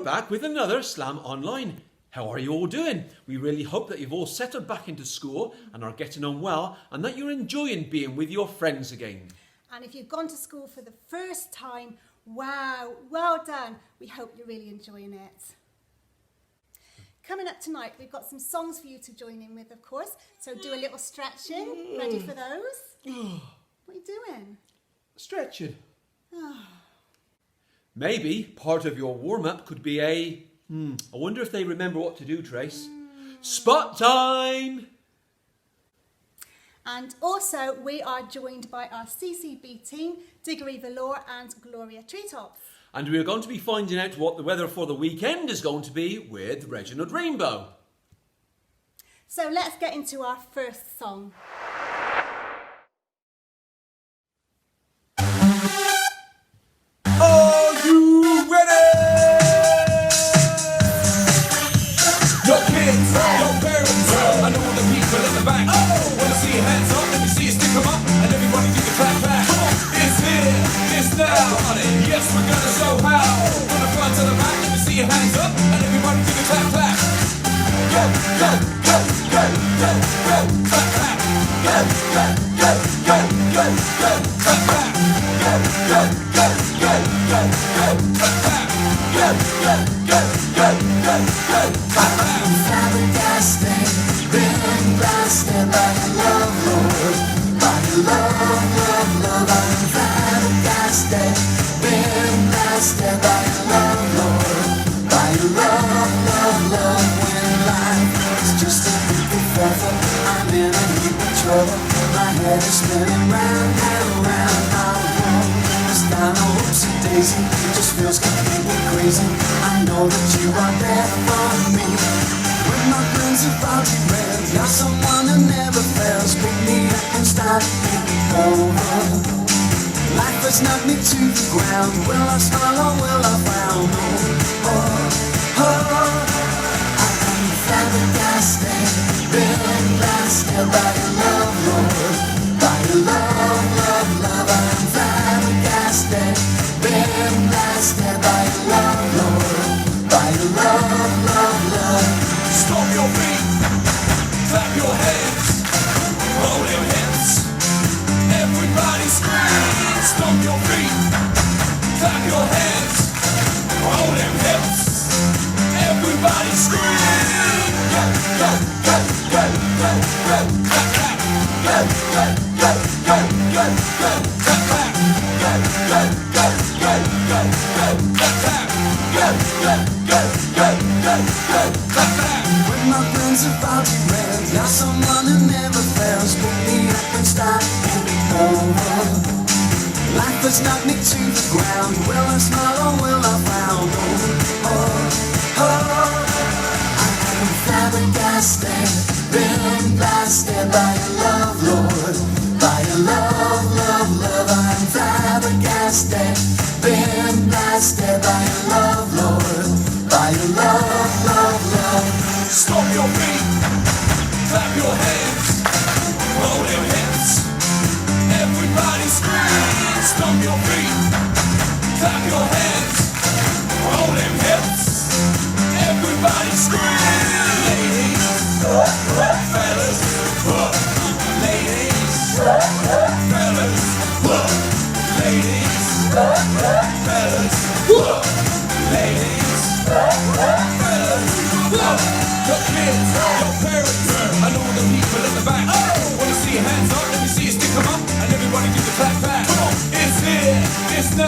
back with another Slam Online. How are you all doing? We really hope that you've all settled back into school and are getting on well, and that you're enjoying being with your friends again. And if you've gone to school for the first time, wow, well done. We hope you're really enjoying it. Coming up tonight, we've got some songs for you to join in with, of course. So do a little stretching. Ready for those? What are you doing? Stretching. Maybe part of your warm-up could be I wonder if they remember what to do, Trace. Spot time! And also, we are joined by our CCB team, Diggory Valor and Gloria Treetops. And we're going to be finding out what the weather for the weekend is going to be with Reginald Rainbow. So let's get into our first song. Are you ready? Your kids, your parents, I know the people in the back. Wanna see your hands up, let me see you stick them up, and everybody do the clap back. It's here, it's now, yes, we're gonna show how. From the front to the back, let me see your hands up, and everybody do the clap clap. Go, go, go, go, go, go, clap clap. Go, go, go, go, go, go, clap clap. Go, go, go, go, go, go, clap clap. Go, go, go, go, go, go, clap clap. Flabbergasted, been blasted by your love, Lord. By your love, love, love. I'm flabbergasted, been blasted by your love, Lord. By your love, love, love. When life is just a bit feather, I'm in a heap of trouble. My head is spinning round and round. My world is down a whoopsie daisy. It just feels completely crazy. I know that you are there for me. When my brains are foggy red, you're someone who never fails. Pick me up and start me over. Life has knocked me to the ground. Will I smile or will I frown? Oh, oh, oh. I am flabbergasted, been blasted by your love, Lord. By your love, love, love. I am flabbergasted, been blasted by your love, Lord. By your love, love, love. Stomp your feet, clap your hands, roll your hips. Everybody scream. Stomp your feet, clap your hands, roll them hips. Everybody scream. Go, go, go, go, go, go, clap, clap. Go, go, go, go, go, go, clap, clap. Go, go, go, go, go, go, clap, clap. Go, go, go, go, go, go, clap, clap. When my brains are foggy red, you're someone who never fails. Pick me up and start me over. Life has knocked me to the ground. Will I smile or will I frown? Oh, oh, oh. I am flabbergasted, been blasted by your love, Lord. By your love, love, love. I am flabbergasted, been blasted by your love, Lord. By your love, love, love. Stomp your feet, clap your hands, roll your hips. Everybody scream. Stomp your feet, clap your hands, roll them hips. Everybody scream. Ladies, fellas, ladies, fellas, ladies, fellas, ladies, fellas. Your kids, your parents, I know the people in the back. Wanna see your hands up, let me see you stick them up, and everybody do the clap back. It's here, it's now,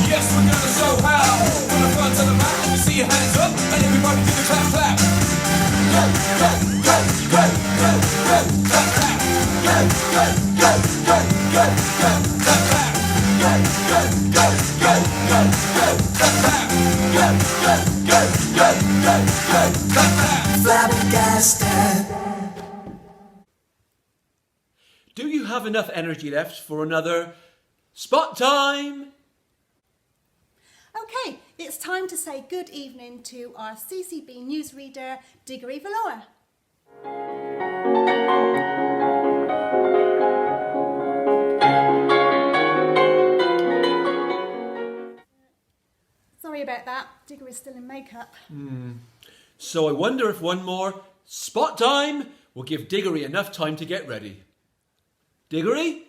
yes, we're gonna show how. From the front to the back, let me see your hands up, and everybody do the clap clap. Go, go, go, go, go, go, clap clap. Go, go, go, go, go, go, clap clap. Go, go, go, go, go, go, clap clap. Go, go, go, go, go, go, clap clap. Flabbergasted. Do you have enough energy left for another Spot Time? Okay, it's time to say good evening to our CCB newsreader, Diggory Valor. about that. Digger is still in makeup. So I wonder if one more spot time will give Diggory enough time to get ready. Diggory?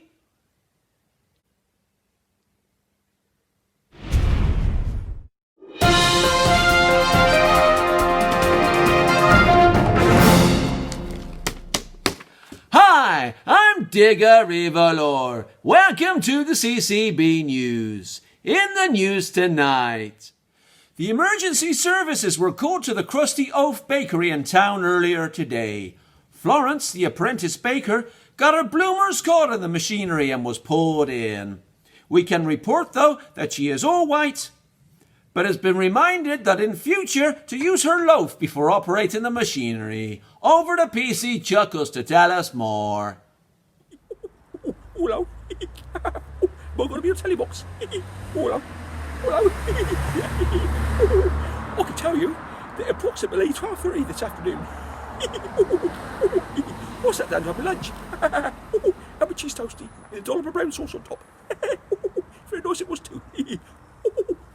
Hi, I'm Diggory Valor. Welcome to the CCB News. In the news tonight, the emergency services were called to the Krusty Oaf Bakery in town earlier today. Florence, the apprentice baker, got a bloomer's caught in the machinery and was pulled in. We can report, though, that she is all right, but has been reminded that in future to use her loaf before operating the machinery. Over to PC Chuckles to tell us more. Hello. Am I going to be on telly box? Hello. Hello. I can tell you that approximately 12:30 this afternoon. What's that, Dan? Have a lunch? Have a cheese toastie with a dollop of brown sauce on top. Very nice it was too.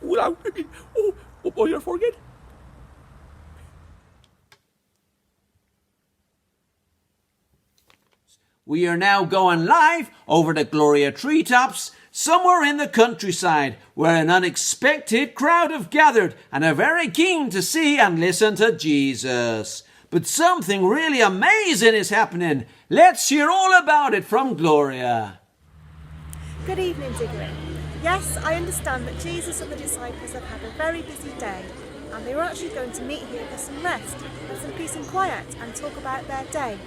Hello. What are you for again? We are now going live over the Gloria treetops, somewhere in the countryside, where an unexpected crowd have gathered and are very keen to see and listen to Jesus. But something really amazing is happening. Let's hear all about it from Gloria. Good evening, Diggory. Yes, I understand that Jesus and the disciples have had a very busy day, and they were actually going to meet here for some rest and some peace and quiet and talk about their day.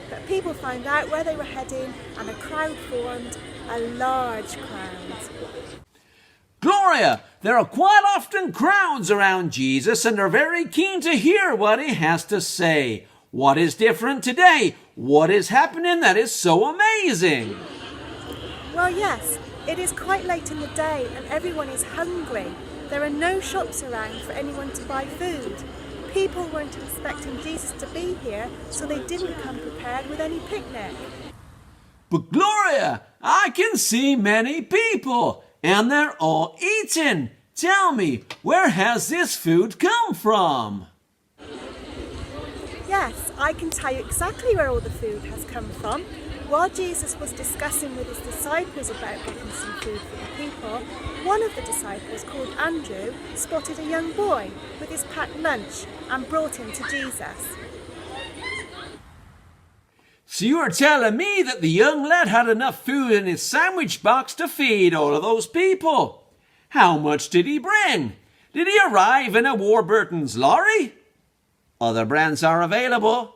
But people found out where they were heading, and a crowd formed, a large crowd. Gloria, there are quite often crowds around Jesus and are very keen to hear what he has to say. What is different today? What is happening that is so amazing? Well, yes, it is quite late in the day and everyone is hungry. There are no shops around for anyone to buy food. People weren't expecting Jesus to be here, so they didn't come prepared with any picnic. But Gloria, I can see many people and they're all eating. Tell me, where has this food come from? Yes, I can tell you exactly where all the food has come from. While Jesus was discussing with his disciples about getting some food for the people, one of the disciples, called Andrew, spotted a young boy with his packed lunch and brought him to Jesus. So you are telling me that the young lad had enough food in his sandwich box to feed all of those people? How much did he bring? Did he arrive in a Warburton's lorry? Other brands are available.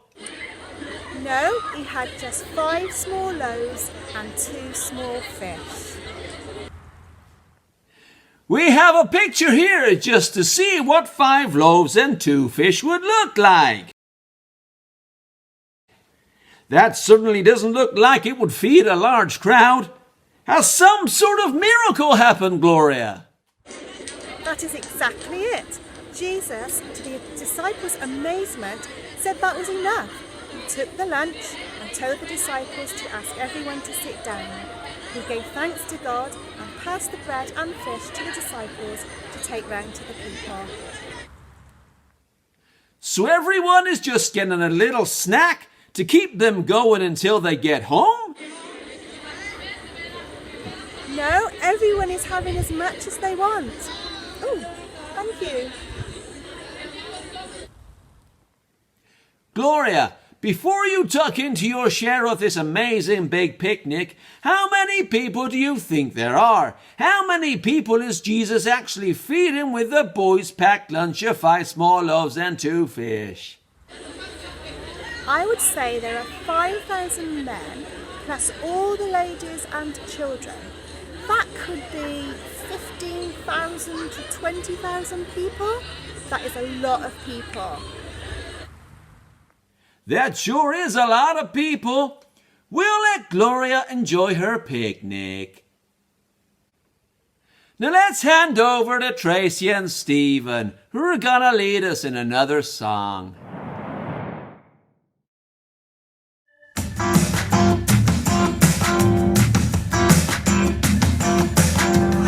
No, he had just 5 small loaves and 2 small fish. We have a picture here just to see what 5 loaves and 2 fish would look like. That certainly doesn't look like it would feed a large crowd. Has some sort of miracle happened, Gloria? That is exactly it. Jesus, to the disciples' amazement, said that was enough. He took the lunch and told the disciples to ask everyone to sit down. He gave thanks to God and passed the bread and fish to the disciples to take round to the people. So everyone is just getting a little snack to keep them going until they get home? No, everyone is having as much as they want. Oh, thank you. Gloria, before you tuck into your share of this amazing big picnic, how many people do you think there are? How many people is Jesus actually feeding with the boys' packed lunch of 5 small loaves and 2 fish? I would say there are 5,000 men, plus all the ladies and children. That could be 15,000 to 20,000 people. That is a lot of people. That sure is a lot of people. We'll let Gloria enjoy her picnic. Now let's hand over to Tracy and Stephen, who are gonna lead us in another song.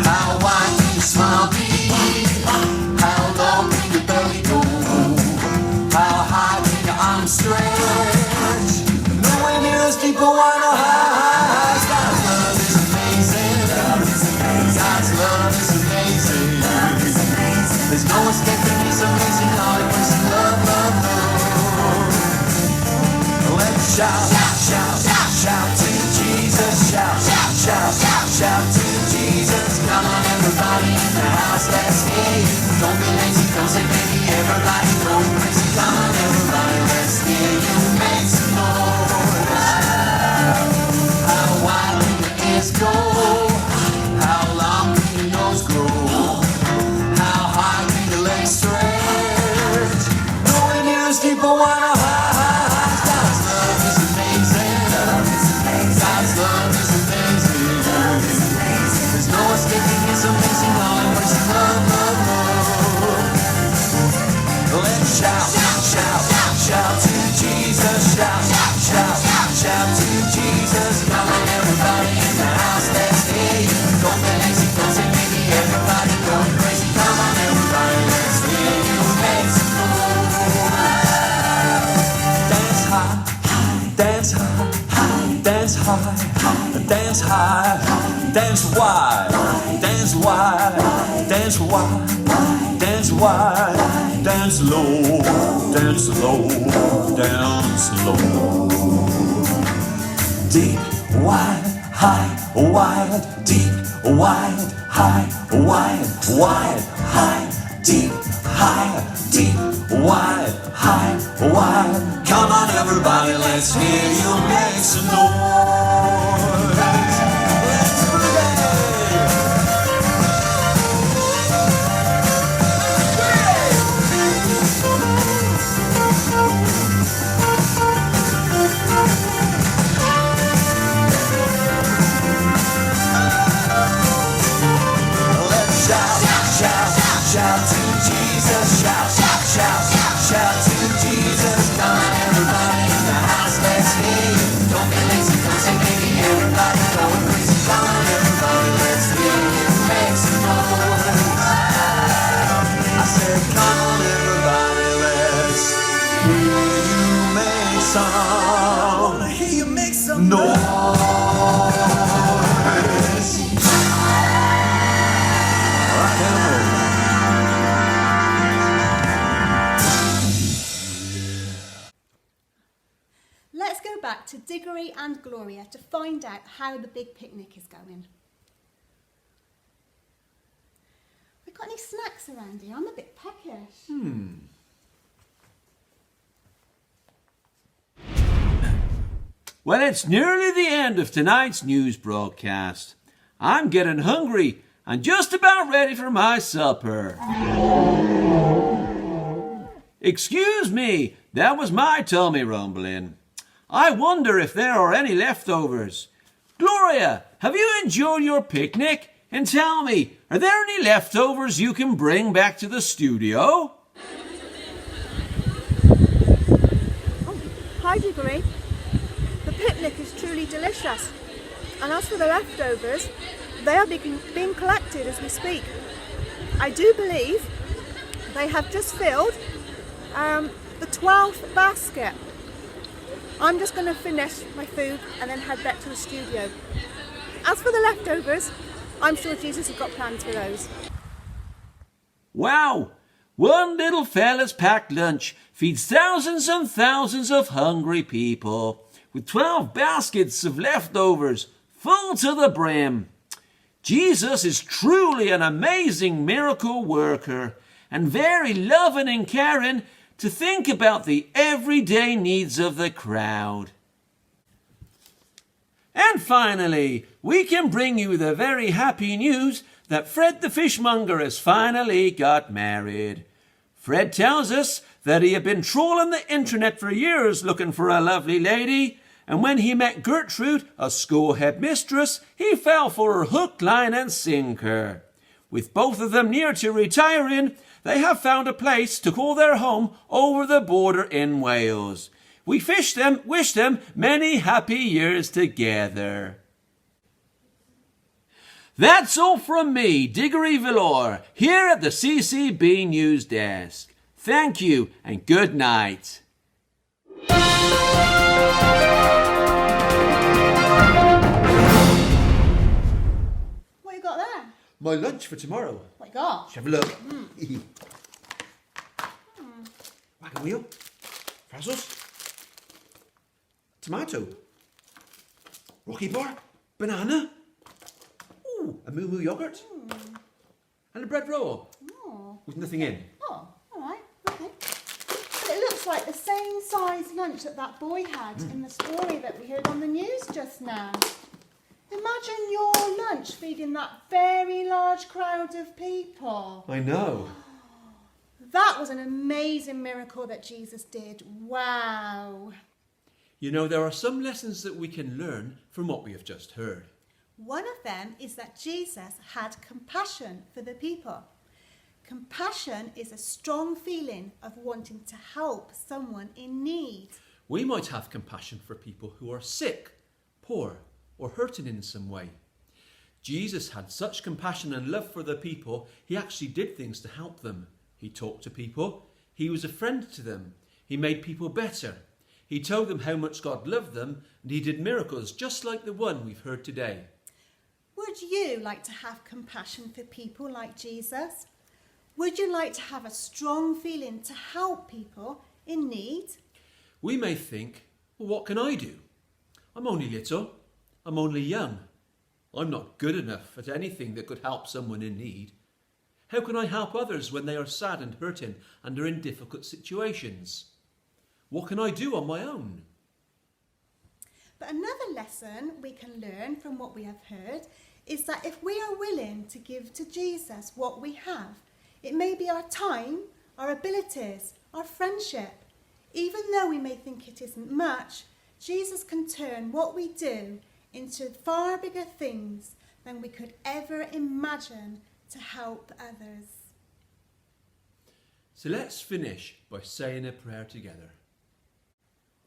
How I small bee, how I'm stretched. Nowhere near as deep a wine or high. God's love is amazing. God's love is amazing. There's no escaping His amazing heart. Mercy, love, love, love. Let's shout, shout, shout, shout to Jesus. Shout, shout, shout, shout, shout to Jesus. Come on, everybody in the house, let's hear you. Don't be lazy, don't say baby, everybody go crazy. Come on, everybody, let's hear you make some noise. How wide will your ears go? How long will your nose grow? How high will your legs stretch? Nowhere near as deep a wine or high. God's love is amazing. God's love is amazing. There's no escaping His amazing love and mercy, love, love, love. Let's shout, shout, shout to Jesus. Shout, shout, shout to Jesus. Come on, everybody in the house, let's hear you. Don't be lazy, don't say maybe, everybody going crazy. Come on, everybody, let's hear you make some noise. Dance high, dance high, dance high, dance high, dance wide, dance wide, dance wide, dance wide, dance low, dance low, dance low. Deep, wide, high, wide, deep, wide, high, wide, wide, high, deep, wide, high, wide. Come on, everybody, let's hear you make some noise. Let's play. Let's shout, shout, shout to Jesus. Shout, shout, shout, shout to Jesus. Come on, everybody in the house, let's hear you. Don't be lazy, don't say maybe, everybody going crazy. Come on, everybody, let's hear you make some noise. I said, come on, everybody, let's hear you make some. Hear you make some noise. Rock and roll. Let's go back to Diggory and Gloria to find out how the big picnic is going. We got any snacks around here? I'm a bit peckish. Well, it's nearly the end of tonight's news broadcast. I'm getting hungry and just about ready for my supper. Excuse me, that was my tummy rumbling. I wonder if there are any leftovers. Gloria, have you enjoyed your picnic? And tell me, are there any leftovers you can bring back to the studio? Oh, hi, Diggory. The picnic is truly delicious. And as for the leftovers, they are being collected as we speak. I do believe they have just filled the 12th basket. I'm just going to finish my food and then head back to the studio. As for the leftovers, I'm sure Jesus has got plans for those. Wow! One little fella's packed lunch feeds thousands and thousands of hungry people, with 12 baskets of leftovers full to the brim. Jesus is truly an amazing miracle worker and very loving and caring to think about the everyday needs of the crowd. And finally, we can bring you the very happy news that Fred the fishmonger has finally got married. Fred tells us that he had been trolling the internet for years looking for a lovely lady, and when he met Gertrude, a school headmistress, he fell for her hook, line and sinker. With both of them near to retiring, they have found a place to call their home over the border in Wales. We wish them many happy years together. That's all from me, Diggory Velour, here at the CCB News Desk. Thank you and good night. My lunch for tomorrow. My gosh. Have a look. Wagon wheel. Frazzles. Tomato. Rocky bar. Banana. Ooh, a Moo Moo yogurt. And a bread roll. Oh. With nothing in. Oh, all right. Okay. But it looks like the same size lunch that boy had in the story that we heard on the news just now. Imagine your lunch feeding that very large crowd of people. I know. That was an amazing miracle that Jesus did. Wow. You know, there are some lessons that we can learn from what we have just heard. One of them is that Jesus had compassion for the people. Compassion is a strong feeling of wanting to help someone in need. We might have compassion for people who are sick, poor, or hurting in some way. Jesus had such compassion and love for the people, he actually did things to help them. He talked to people, he was a friend to them, he made people better. He told them how much God loved them, and he did miracles just like the one we've heard today. Would you like to have compassion for people like Jesus? Would you like to have a strong feeling to help people in need? We may think, well, what can I do? I'm only little. I'm only young. I'm not good enough at anything that could help someone in need. How can I help others when they are sad and hurting and are in difficult situations? What can I do on my own? But another lesson we can learn from what we have heard is that if we are willing to give to Jesus what we have, it may be our time, our abilities, our friendship. Even though we may think it isn't much, Jesus can turn what we do into far bigger things than we could ever imagine to help others. So let's finish by saying a prayer together.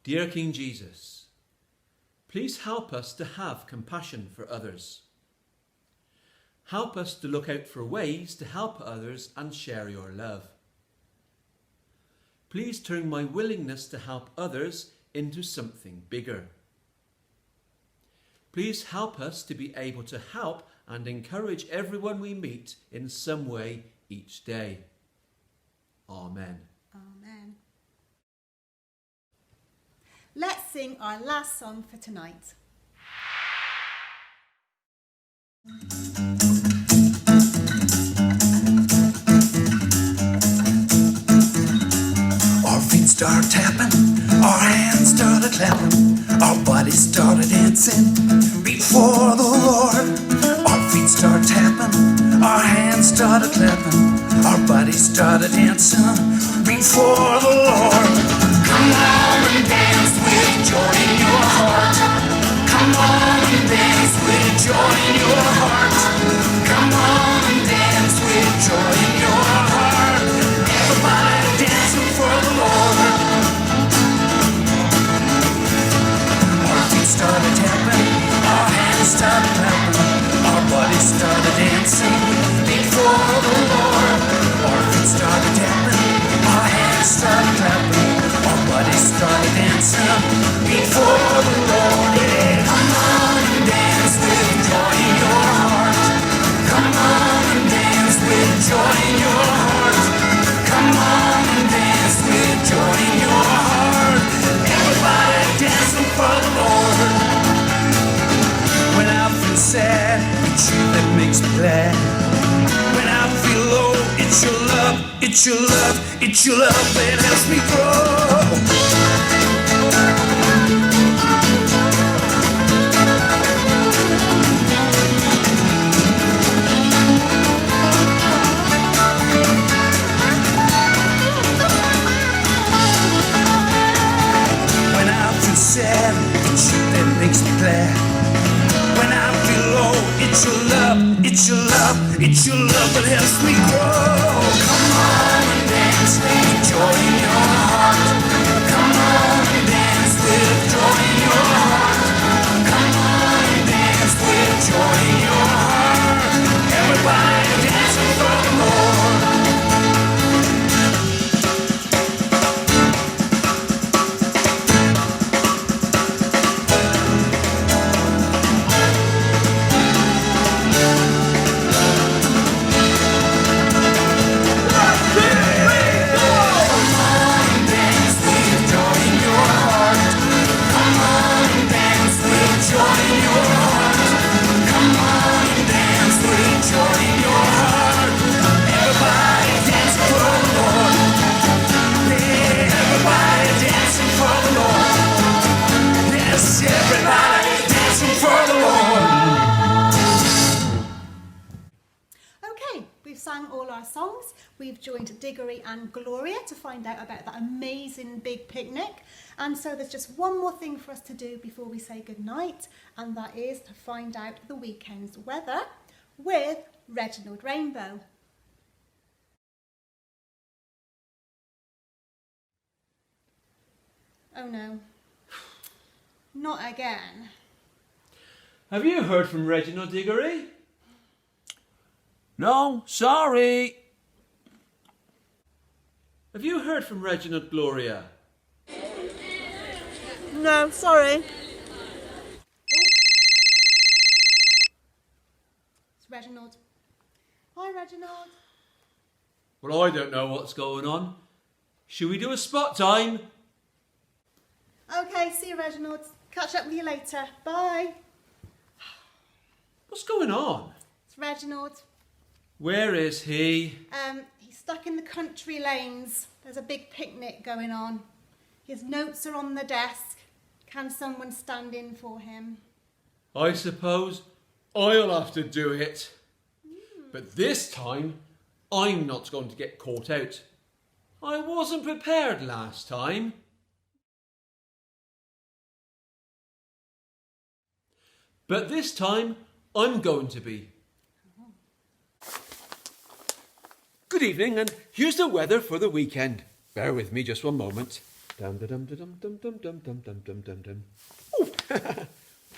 Dear King Jesus, please help us to have compassion for others. Help us to look out for ways to help others and share your love. Please turn my willingness to help others into something bigger. Please help us to be able to help and encourage everyone we meet in some way each day. Amen. Amen. Let's sing our last song for tonight. Our feet start tapping, our hands started clapping, our bodies started dancing before the Lord. Our feet start tapping, our hands started clapping, our bodies started dancing before the Lord. Come on and dance with joy in your heart. Come on and dance with joy in your heart. Come on and dance with joy in your heart. Everybody dancing for the Lord. Our feet started tapping, our hands started clapping, our bodies started dancing before the Lord. Our feet started tapping, our hands started clapping, our bodies started dancing before the Lord. Yeah. Come on and dance with joy in your heart. Come on and dance with joy in your heart. Come on and dance with joy in your heart. Everybody dancing for the Lord. When I feel sad, it's you that makes me glad. When I feel low, it's your love, it's your love, it's your love that helps me grow. When I feel sad, it's you that makes me glad. When I feel low, it's your love, it's your love, it's your love that helps me grow. Come on and dance with joy in your heart. Come on and dance with joy in your heart. Come on and dance with joy in your heart. Everybody dancing for the Lord. songs. We've joined Diggory and Gloria to find out about that amazing big picnic. And so there's just one more thing for us to do before we say goodnight, and that is to find out the weekend's weather with Reginald Rainbow. Oh no, not again. Have you heard from Reginald, Diggory? No, sorry. Have you heard from Reginald, Gloria? No, sorry. It's Reginald. Hi, Reginald. Well, I don't know what's going on. Should we do a spot time? Okay, see you, Reginald. Catch up with you later. Bye. What's going on? It's Reginald. Where is he? He's stuck in the country lanes. There's a big picnic going on. His notes are on the desk. Can someone stand in for him? I suppose I'll have to do it. But this time, I'm not going to get caught out. I wasn't prepared last time. But this time, I'm going to be. Good evening, and here's the weather for the weekend. Bear with me just one moment.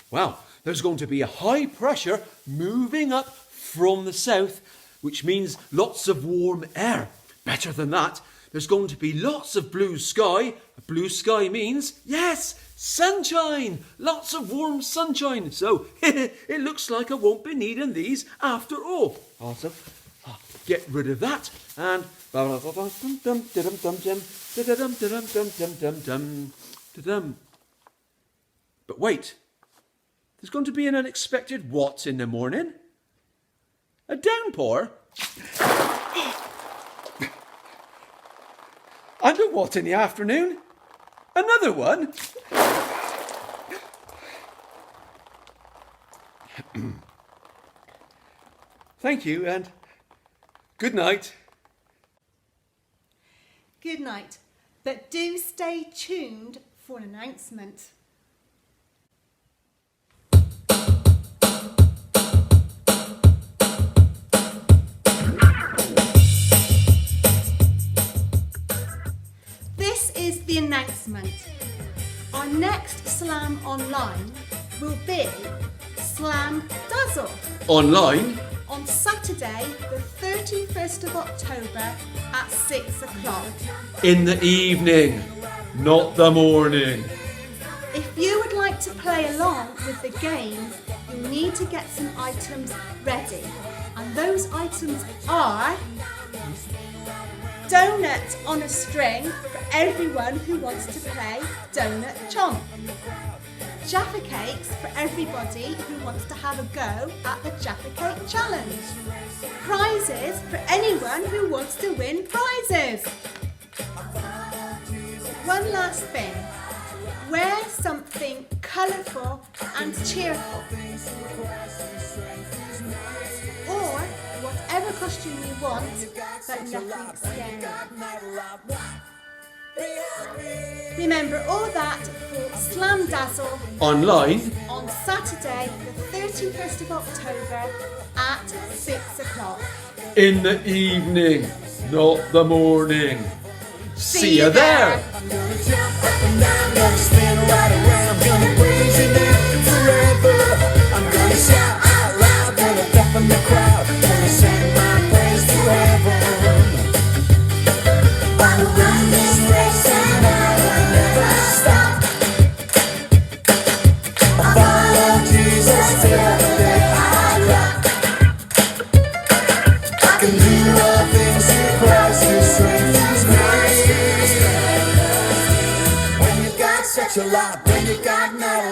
Well, there's going to be a high pressure moving up from the south, which means lots of warm air. Better than that, there's going to be lots of blue sky. Blue sky means, yes, sunshine. Lots of warm sunshine. So it looks like I won't be needing these after all. Also, get rid of that and but wait, there's going to be an unexpected what in the morning? A downpour? And a what in the afternoon? Another one? Thank you and good night. Good night, but do stay tuned for an announcement. This is the announcement. Our next Slam Online will be Slam Dazzle. Online? On Saturday, the 31st of October at 6 o'clock. In the evening, not the morning. If you would like to play along with the game, you need to get some items ready. And those items are donut on a string for everyone who wants to play Donut Chomp. Jaffa cakes for everybody who wants to have a go at the Jaffa Cake Challenge. Prizes for anyone who wants to win prizes. One last thing. Wear something colourful and cheerful. Or whatever costume you want, but nothing scary. Remember all that for Slam Dazzle Online? on Saturday, the 31st of October at 6 o'clock. In the evening, not the morning. See you there. I'm gonna jump up and down, gonna spin right around, gonna praise you now forever. I'm gonna shout out loud, gonna deafen the crowd, gonna sing my praise to heaven. I will run this race and I will never stop. I follow Jesus till the day I drop. I can do all things through Christ who strengthens me. When you got such a lot, when you got not a